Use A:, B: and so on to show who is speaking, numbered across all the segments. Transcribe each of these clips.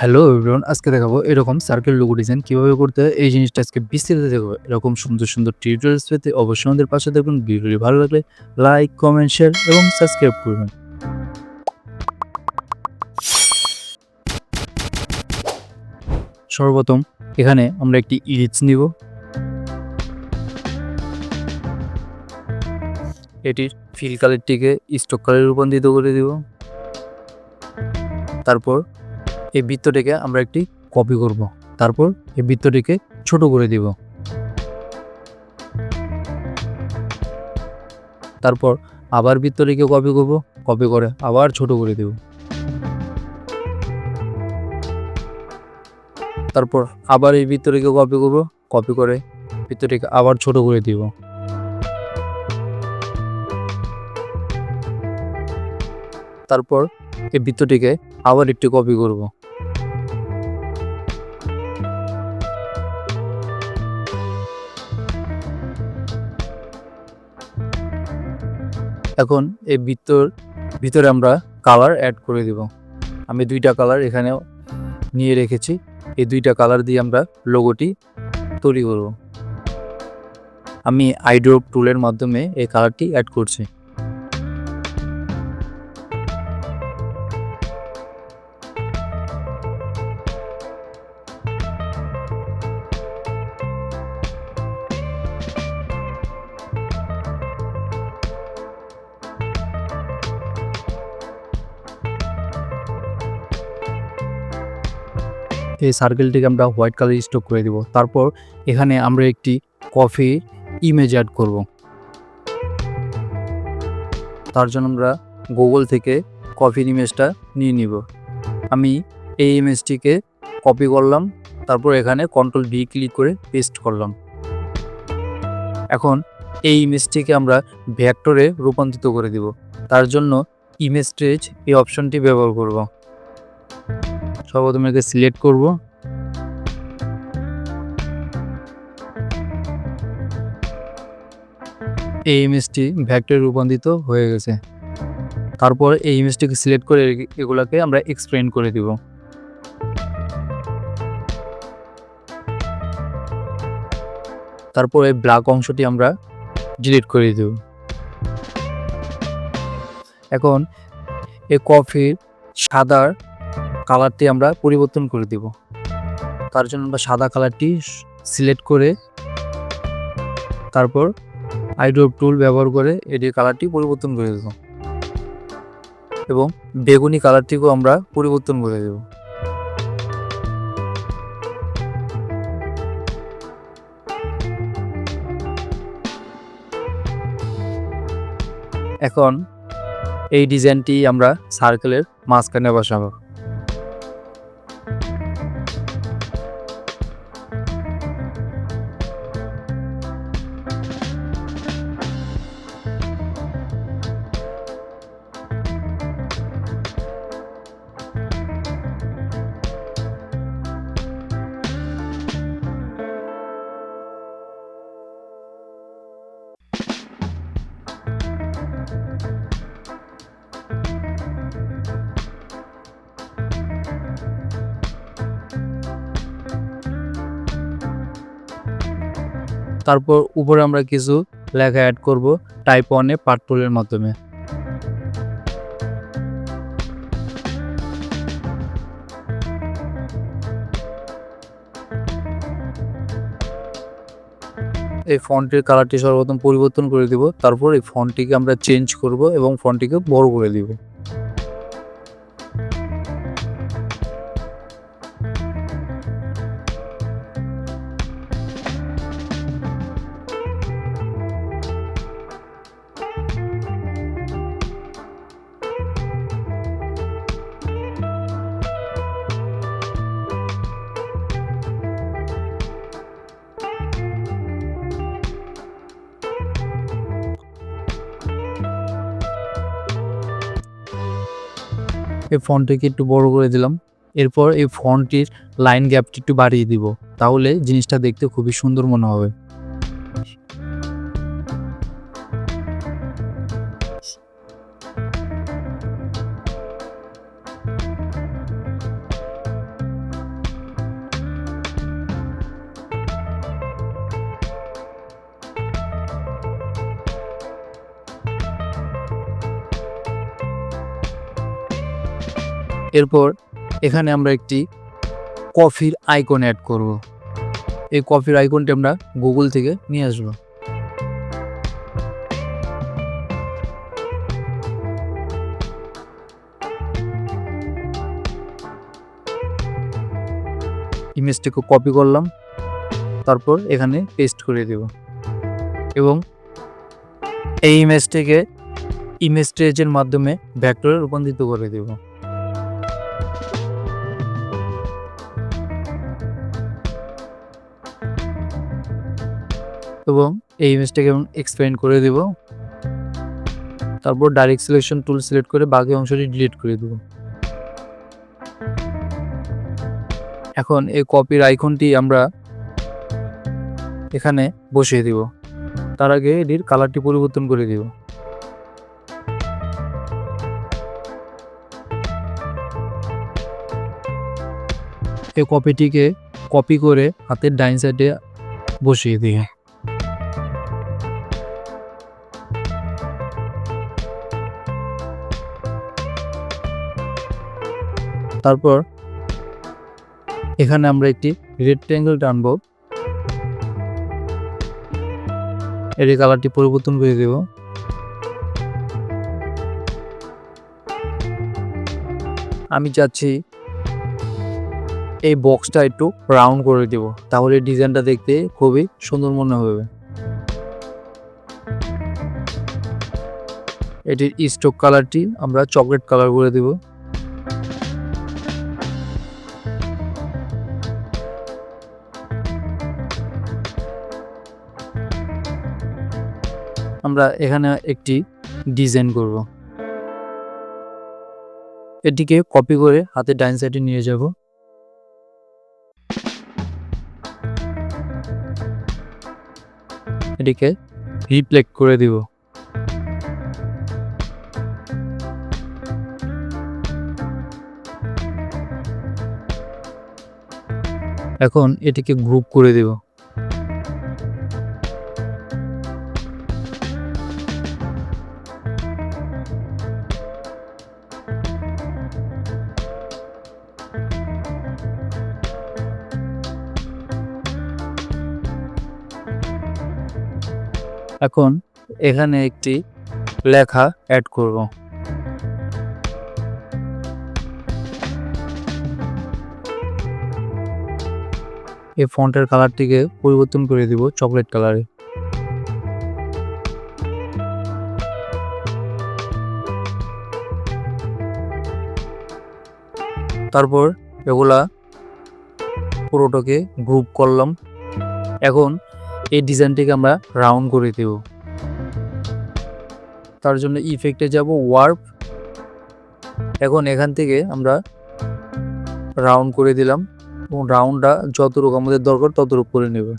A: Hello everyone, আজকে দেখাবো এরকম সার্কেল লোগো ডিজাইন কিভাবে করতে হয়। এই জিনিসটা আজকে বিস্তারিত দেখাবো। এরকম সুন্দর সুন্দর টিউটোরিয়ালস পেতে অবশ্যই আমাদের পাশে থাকুন। ভিডিওটি ভালো লাগলে লাইক, কমেন্ট, শেয়ার এবং সাবস্ক্রাইব করবেন। সর্বপ্রথম এখানে আমরা একটি ইলিপস নিব। এটির ফিল কালারটিকে স্ট্রোক কালারে রূপান্তরিত করে দিব। তারপর এই বৃত্তটিকে আমরা একটি কপি করব। তারপর এই বৃত্তটিকে ছোট করে দিব। তারপর আবার বৃত্তটিকে কপি করব, কপি করে আবার ছোট করে দেব। তারপর আবার এই বৃত্তটিকে কপি করব, কপি করে বৃত্তটিকে আবার ছোট করে দিব। তারপর এই বৃত্তটিকে আবার একটি কপি করব। এখন এই বৃত্তর ভিতরে আমরা কালার অ্যাড করে দিব। আমি দুইটা কালার এখানে নিয়ে রেখেছি। এই দুইটা কালার দিয়ে আমরা লোগোটি তৈরি করব। আমি আইড্রপ টুলের মাধ্যমে এই কালারটি অ্যাড করছি। এই সার্কেলটিকে আমরা হোয়াইট কালার স্ট্রোক করে দিব। তারপর এখানে আমরা একটি কফি ইমেজ অ্যাড করব। তার জন্য আমরা গুগল থেকে কফির ইমেজটা নিয়ে নিব। আমি এই ইমেজটিকে কপি করলাম, তারপর এখানে কন্ট্রোল ভি ক্লিক করে পেস্ট করলাম। এখন এই ইমেজটিকে আমরা ভেক্টরে রূপান্তরিত করে দিব। তার জন্য ইমেজ ট্রেস এই অপশনটি ব্যবহার করব। সর্বপ্রথম একে সিলেক্ট করব। এই ইমেজটি ভেক্টরে রূপান্তরিত হয়ে গেছে। তারপর এই ইমেজটিকে সিলেক্ট করে এগুলাকে আমরা এক্সপ্লেন করে দিব। তারপর এই ব্ল্যাক অংশটি আমরা ডিলিট করে দেব। এখন এই কফির সাদার কালারটি আমরা পরিবর্তন করে দিব। তার জন্য আমরা সাদা কালারটি সিলেক্ট করে তারপর আইড্রপ টুল ব্যবহার করে এটির কালারটি পরিবর্তন করে দেব এবং বেগুনি কালারটিকেও আমরা পরিবর্তন করে দেব। এখন এই ডিজাইনটি আমরা সার্কেলের মাঝখানে বসাবো। তারপর উপরে আমরা কিছু লেখা অ্যাড করব টাইপ 1 এ পার্ট টুলের মাধ্যমে। এই ফন্টের কালারটি সর্বপ্রথম পরিবর্তন করে দিব। তারপর এই ফন্টটিকে আমরা চেঞ্জ করব এবং ফন্টটিকে বড় করে দিব। এই ফন্টটিকে একটু বড় করে দিলাম। এরপর এই ফন্টটির লাইন গ্যাপটি একটু বাড়িয়ে দিব। তাহলে জিনিসটা দেখতে খুবই সুন্দর মনে হবে। এরপর এখানে আমরা একটি কফির আইকন অ্যাড করব। এই কফির আইকনটি আমরা গুগল থেকে নিয়ে আসবো। ইমেজটিকে কপি করলাম, তারপর এখানে পেস্ট করে দেব এবং এই ইমেজটিকে ইমেজ ট্রেজের মাধ্যমে ভেক্টরে রূপান্তরিত করে দেব। এবং এই ইমেজটাকে এক্সপ্যান্ড করে দেব। তারপর ডাইরেক্ট সিলেকশন টুল সিলেক্ট করে বাকি অংশটি ডিলিট করে দেব। এখন এই কপির আইকনটি আমরা এখানে বসিয়ে দিব। তার আগে এটির কালারটি পরিবর্তন করে দিব। এই কপিটিকে কপি করে হাতের ডাইন সাইডে বসিয়ে দিয়ে তারপর এখানে আমরা একটি রেক্ট্যাঙ্গেল টানবো। এর কালারটি পরিবর্তন করে দেব। আমি চাচ্ছি এই বক্সটা একটু রাউন্ড করে দেব, তাহলে ডিজাইনটা দেখতে খুবই সুন্দর মনে হবে। এটির স্ট্রোক কালারটি আমরা চকলেট কালার করে দেব। আমরা এখানে একটি ডিজাইন করব। এটিকে কপি করে হাতের ডাইন সাইডে নিয়ে যাব। এটিকে রিফ্লেক্ট করে দিব। এখন এটিকে গ্রুপ করে দেব। এখন এখানে একটি লেখা অ্যাড করব। এই ফন্টের কালারটিকে পরিবর্তন করে দিব চকলেট কালারে। তারপর এগুলা পুরোটাকে গ্রুপ করলাম। এখন এই ডিজাইনটিকে আমরা রাউন্ড করে দেব। তার জন্য ইফেক্টে যাব, ওয়ার্প। এখন এখান থেকে আমরা রাউন্ড করে দিলাম এবং রাউন্ডটা যতটুকু আমাদের দরকার ততটুকু করে নেবে।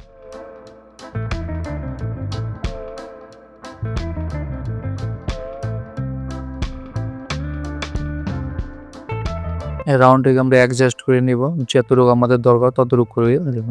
A: এই রাউন্ডটাকে আমরা অ্যাডজাস্ট করে নেব, যতটুকু আমাদের দরকার ততটুকু করে নেব।